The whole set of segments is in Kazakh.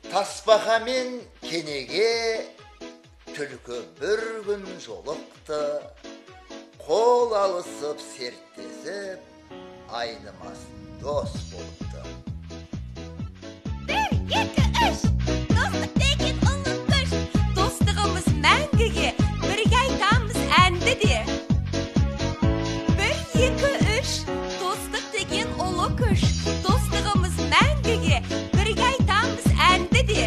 Tasbaqa men kenege түлкі bir gün жолықты, қол алысып серттесіп, айнымас дос болыпты. 1, 2, 3, dostluk деген ұлы күш, достығымыз мәңгіге, бірге айтамыз әнді де. 1, 2, 3, достық деген ұлы күш, достығымыз мәңгіге, бірге айтамыз әнді де.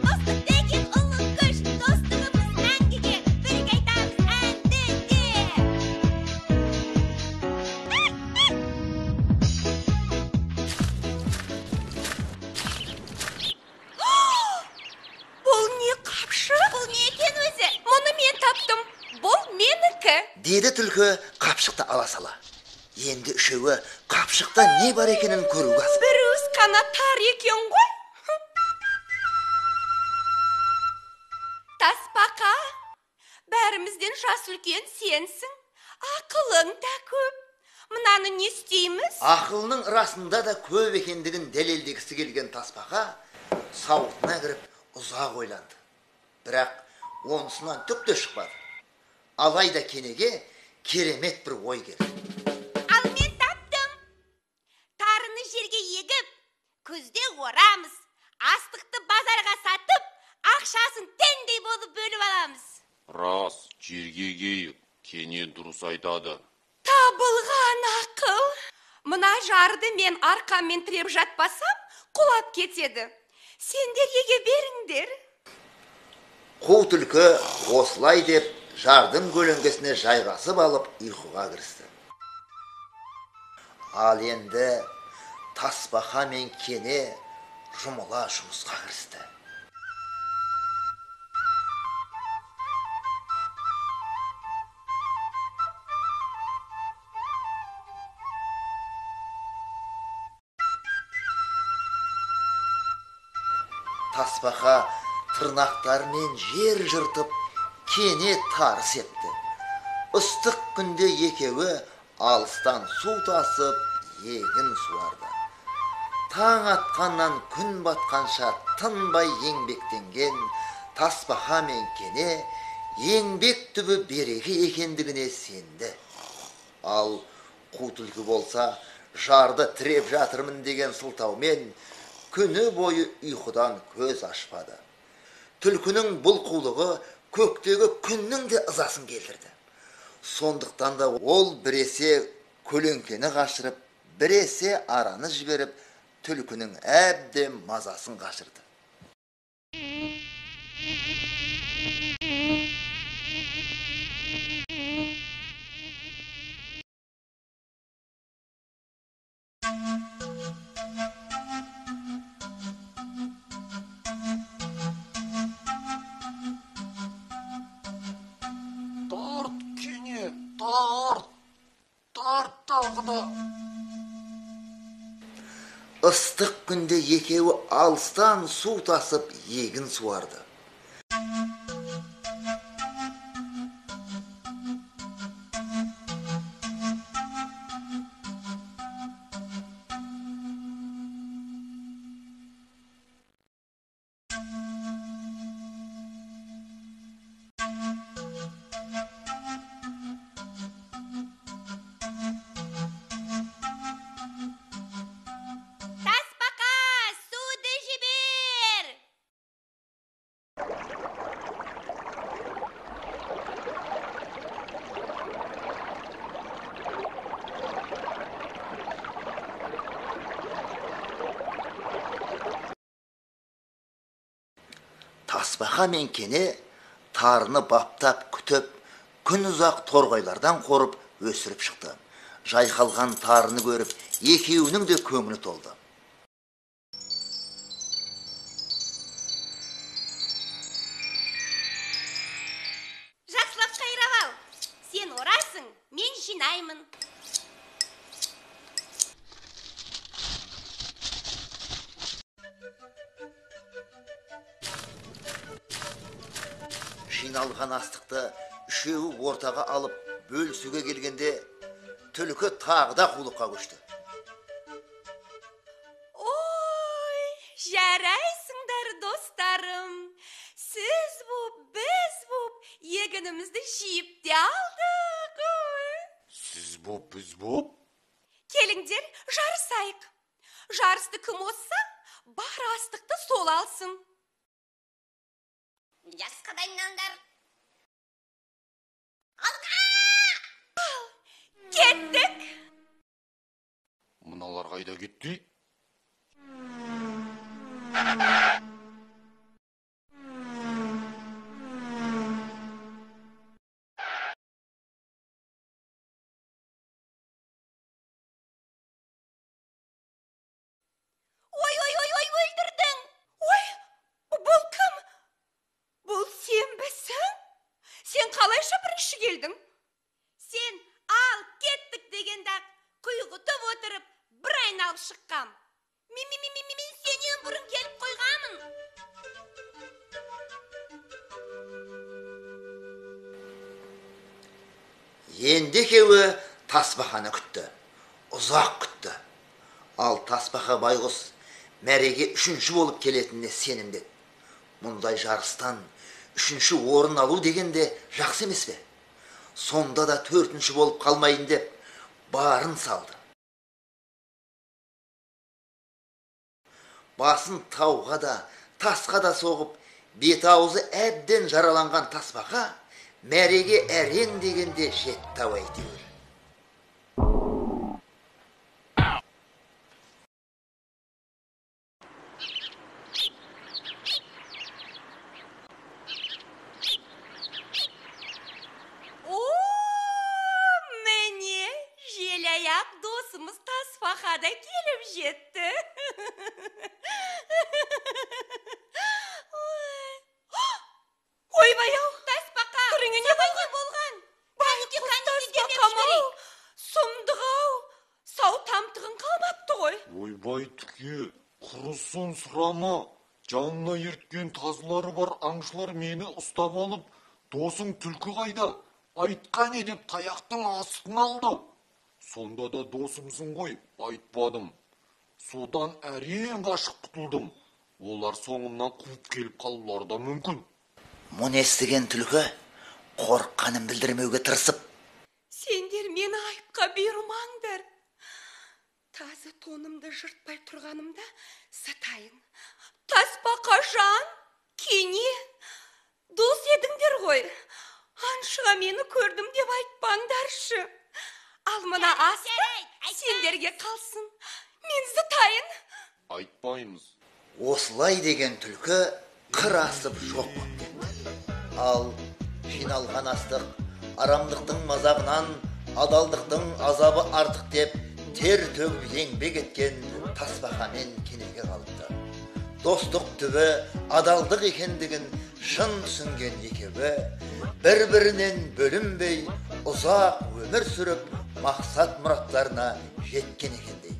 Достық деген ұлы күш, достығымыз мәңгіге, бірге айтамыз әнді де. Бұл не қапшы? Бұл не екен өзі? Мұны мен таптым. Бұл менікі. Деді түлкі қапшықты ала сала. Енді үшеуі қапшықта не бар екенін көруге асық. Бір уыс қанаттар екен ғой. Тасбақа, бәрімізден жас үлкен сенсің. Ақылың да көп. Мынаны не істейміз? Ақылының расында да көп екендігін дәлелдегісі келген Тасбақа сауытына кіріп ұзақ ойланды. Бірақ онысынан түк те шықпады. Алайда кенеге керемет бір ой келді. Ал мен таптым. Тарыны жерге егіп, күзде орамыз. Астықты базарға сатып, ақшасын теңдей болып бөліп аламыз. Рас, жерге кейіп, кене дұрыс айтады. Табылған ақыл. Мына жарды мен арқаммен тіреп жатпасам, құлап кетеді. Сендер еге беріңдер. Қу түлкі осылай деп жардың көлеңкесіне жайғасып алып ұйқыға кірісті. Ал енді Тасбақа мен кене жұмыла жұмысқа кірісті. Тасбақа тырнақтармен жер жыртып, кене тары септі. Ыстық күнде екеуі алыстан су тасып, егін суарды. Таң атқаннан күн батқанша тынбай еңбектенген Тасбақа мен кене еңбек түбі береке екендігіне сенді. Ал қу түлкі болса, жарды тіреп жатырмын деген сылтаумен күні бойы ұйқыдан көз ашпады. Түлкінің бұл қулығы көктегі күннің де ызасын келтірді. Сондықтан да ол біресе көлеңкені қашырып, біресе араны жіберіп, түлкінің әбден мазасын қашырды. Тарт, кене, тарт тағы да. Ыстық күнде екеуі алыстан су тасып, егін суарды. Тасбақа, суды жібер! Тасбақа мен кене тарыны баптап күтіп, күн ұзақ торғайлардан қорып өсіріп шықты. Жайқалған тарыны көріп, екеуінің де көңілі толды. Жақсылап қайрап ал. Сен орасың, мен жинаймын. Жиналған астықты үшеуі ортаға алып бөлісуге келгенде түлкі тағы да қулыққа көшті. Yaraysыңдар достарым. Siz bu, biz bu, yeginimizni jiyip de aldık. Siz bop, biz bop. Kelingder, жарысайық. Жарысты кім olsa, бар астықты сол alsın. Жасқадайнаңдар. Kettik. Mınalar kayda gitti? Oy, öldürdün. Oy, бұл кім? Бұл sen misin? Sen қалайша бірінші келдің? Sen al kettik degенде құйғытып отырып бір айналып шыққам. Мен сенен бұрын келіп қойғамын. Енді екеуі тасбақаны күтті. Ұзақ күтті. Ал тасбақа байғұс мәреге үшінші болып келетініне сенімдеді. Мұндай жарыстан үшінші орын алу дегенде жақсы емес пе? Сонда да төртінші болып қалмайын деп барын салды. Басын тауға да, тасқа да соғып, бет аузы әбден жараланған тасбақа мәреге әрең дегенде жетті әйтеуір. Mene jelayak dosumuz tasbaqada kelib jetdi. Oybayau, tasbaqa. Turingga ne bo'lgan? Balki tasbaqam-ау, sumdiq-ау, сау тамтығын қалмапты ғой. Ойбай түке, құрысын сұрама. Жанына ерткен тазылары бар аңшылар мені ұстап алып, досың түлкі қайда? Айтқан едім таяқтың астын алды. Сонда да досымсың ғой, айтпадым. Содан әрең қашып құтылдым. Олар соңымнан қуып келіп қалулары да мүмкін. Мұны естіген түлкі қорыққанын білдірмеуге тырысып: Сендер мені айыпқа бұйырмаңдар. Тазы тонымды жыртпай тұрғанымда сатайын. Тасбақа жан, кене, дос едіңдер ғой. Аншыға мені көрдім деп айтпаңдаршы. Ал мына ас сендерге қалсын. Мен сатайын. Айтпаймыз. Осылай деген түлкі қыр асып жоқ болды. Ал жиналған астық арамдықтың мазағынан адалдықтың азабы артық деп тер төгіп еңбек еткен тасбақа мен кенеге қалыпты. Достық түбі адалдық екендігін шын түсінген екеуі бір-бірінен бөлінбей ұзақ өмір сүріп мақсат мұраттарына жеткен екендей.